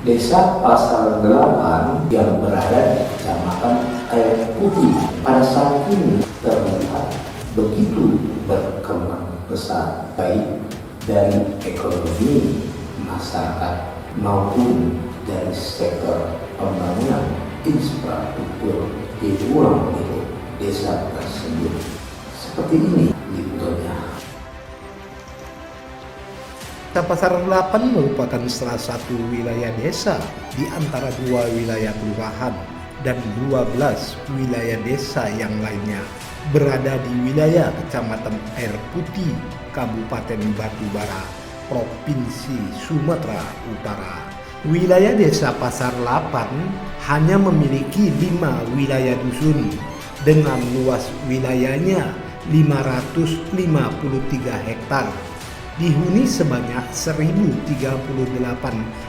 Desa Pasar 8 yang berada di Kecamatan Air Putih pada saat ini terlihat begitu berkembang pesat, baik dari ekonomi masyarakat maupun dari sektor pembangunan infrastruktur di ruang lingkup desa tersebut. Seperti ini liputannya. Desa Pasar 8 merupakan salah satu wilayah desa di antara 2 wilayah kelurahan dan 12 wilayah desa yang lainnya berada di wilayah Kecamatan Air Putih, Kabupaten Batubara, Provinsi Sumatera Utara. Wilayah Desa Pasar 8 hanya memiliki 5 wilayah dusun dengan luas wilayahnya 553 hektar. Dihuni sebanyak 1038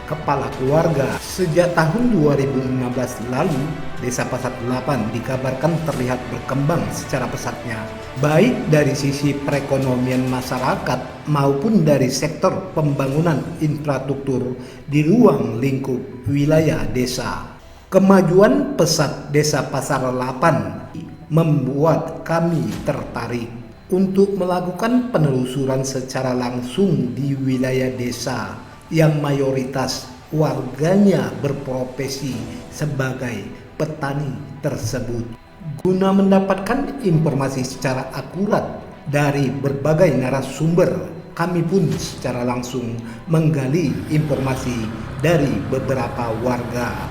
kepala keluarga. Sejak tahun 2016 lalu, Desa Pasar 8 dikabarkan terlihat berkembang secara pesatnya, baik dari sisi perekonomian masyarakat maupun dari sektor pembangunan infrastruktur di ruang lingkup wilayah desa. Kemajuan pesat Desa Pasar 8 membuat kami tertarik untuk melakukan penelusuran secara langsung di wilayah desa yang mayoritas warganya berprofesi sebagai petani tersebut. Guna mendapatkan informasi secara akurat dari berbagai narasumber, kami pun secara langsung menggali informasi dari beberapa warga.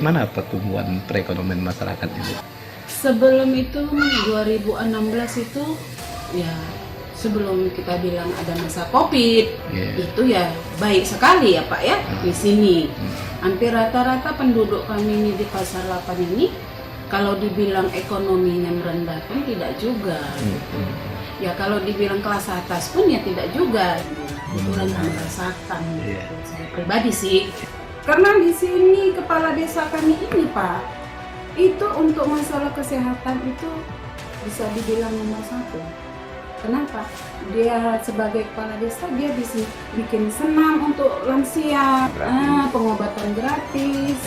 Mana pertumbuhan perekonomian masyarakat itu? Sebelum itu 2016 itu ya sebelum kita bilang ada masa Covid, itu ya baik sekali ya Pak ya di sini. Hampir rata-rata penduduk kami ini di Pasar 8 ini kalau dibilang ekonominya merendah pun tidak juga. Ya kalau dibilang kelas atas pun ya tidak juga. Kebetulan kami rasakan saya pribadi sih. Karena di sini kepala desa kami ini Pak, itu untuk masalah kesehatan itu bisa dibilang nomor 1. Kenapa? Dia sebagai kepala desa dia bisa bikin senam untuk lansia, pengobatan gratis,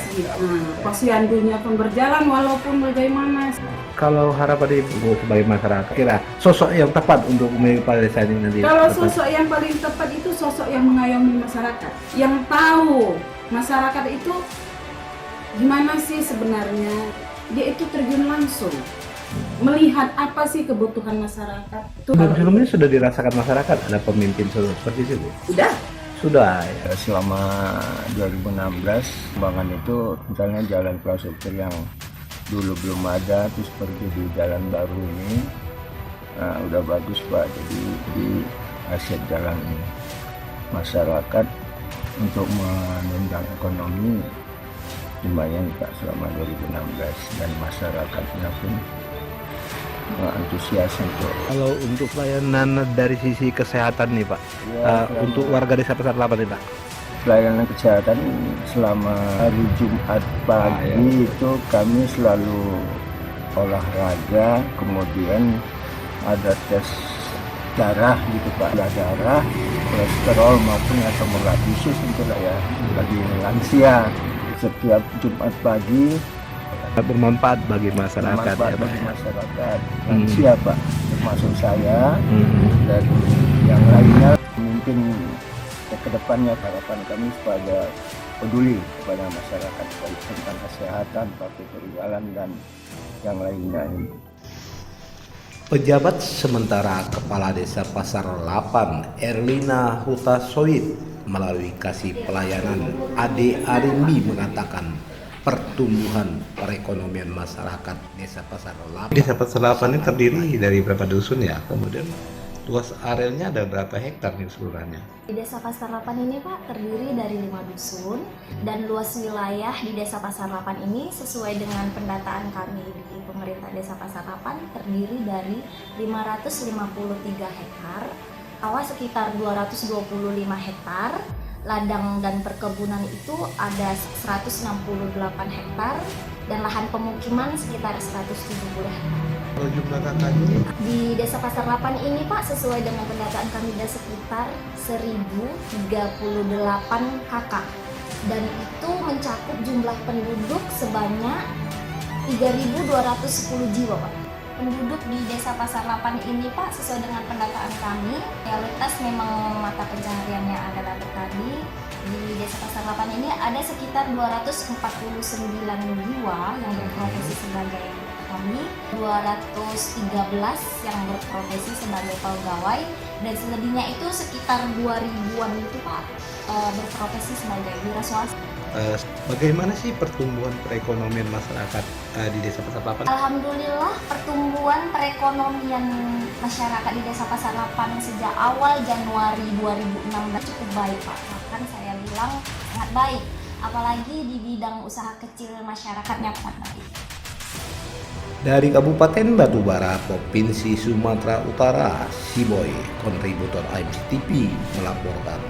posyandunya pun berjalan walaupun bagaimana. Kalau harapan Ibu sebagai masyarakat, kira sosok yang tepat untuk memilih kepala desa ini nanti? Kalau sosok yang paling tepat itu sosok yang mengayomi masyarakat, yang tahu masyarakat itu gimana sih sebenarnya, dia itu terjun langsung melihat apa sih kebutuhan masyarakat. Sebelumnya sudah dirasakan masyarakat ada pemimpin seperti itu, Bu? Sudah ya. Selama 2016 kembangan itu misalnya jalan infrastruktur yang dulu belum ada terus pergi di jalan baru ini, udah bagus Pak. Jadi di aset jalan ini masyarakat untuk menunjang ekonomi lumayan Pak selama 2016 dan masyarakatnya pun antusias untuk. Kalau untuk pelayanan dari sisi kesehatan nih Pak, untuk warga Desa Pasar 8 nih Pak? Pelayanan kesehatan selama hari Jumat pagi itu kami selalu olahraga, kemudian ada tes darah gitu Pak, darah, kolesterol maupun asam urat khusus untuk ya bagi lansia. Setiap Jumat pagi bermanfaat bagi masyarakat, bagi masyarakat lansia Pak, termasuk saya dan yang lainnya. Mungkin ke depannya harapan kami supaya peduli kepada masyarakat baik tentang kesehatan, praktik berjalan dan yang lainnya. Pejabat sementara Kepala Desa Pasar 8 Erlina Hutasoid melalui Kasih Pelayanan Ade Arimbi mengatakan pertumbuhan perekonomian masyarakat Desa Pasar 8. Desa Pasar 8 ini terdiri dari berapa dusun ya? Kemudian luas arealnya ada berapa hektar nih seluruhnya? Di Desa Pasar 8 ini Pak terdiri dari 5 dusun dan luas wilayah di Desa Pasar 8 ini sesuai dengan pendataan kami di pemerintah Desa Pasar 8 terdiri dari 553 hektar, sawah sekitar 225 hektar, ladang dan perkebunan itu ada 168 hektar dan lahan pemukiman sekitar 170 hektar. Kalau jumlah kakaknya? Di Desa Pasar 8 ini Pak sesuai dengan pendataan kami ada sekitar 1038 kakak dan itu mencakup jumlah penduduk sebanyak 3.210 jiwa, Pak. Penduduk di Desa Pasar Lapan ini, Pak, sesuai dengan pendataan kami, mayoritas memang mata pencahariannya adalah bertani. Di Desa Pasar Lapan ini ada sekitar 249 jiwa yang berprofesi sebagai petani, 213 yang berprofesi sebagai pegawai, dan selebihnya itu sekitar 2.000-an itu, Pak, berprofesi sebagai wira swasta. Bagaimana sih pertumbuhan perekonomian masyarakat di Desa Pasar Lapan? Alhamdulillah, pertumbuhan perekonomian masyarakat di Desa Pasar Lapan sejak awal Januari 2016 cukup baik, Pak. Bahkan saya bilang sangat baik, apalagi di bidang usaha kecil masyarakatnya sangat baik. Dari Kabupaten Batubara, Provinsi Sumatera Utara, Siboy, kontributor IMC TV melaporkan.